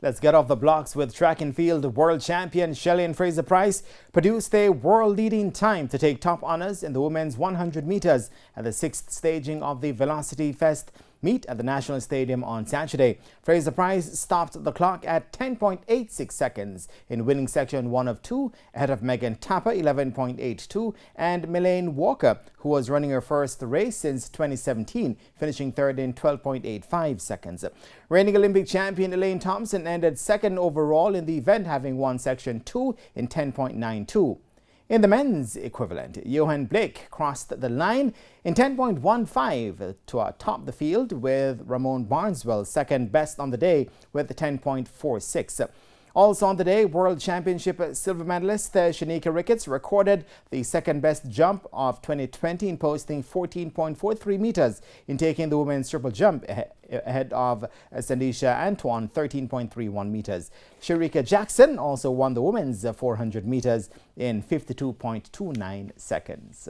Let's get off the blocks with track and field world champion Shelly-ann Fraser Pryce produced a world-leading time to take top honors in the women's 100 meters at the 6th staging of the Velocity Fest meet at the National Stadium on Saturday. Fraser Pryce stopped the clock at 10.86 seconds in winning section 1 of 2 ahead of Megan Tapper 11.82 and Melaine Walker, who was running her first race since 2017, finishing third in 12.85 seconds. Reigning Olympic champion Elaine Thompson ended second overall in the event, having won section 2 in 10.92. In the men's equivalent, Johan Blake crossed the line in 10.15 to top the field, with Ramon Barneswell second best on the day with 10.46. Also on the day, World Championship silver medalist Shanika Ricketts recorded the second best jump of 2020 in posting 14.43 meters in taking the women's triple jump ahead of Sandisha Antoine 13.31 meters. Sharika Jackson also won the women's 400 meters in 52.29 seconds.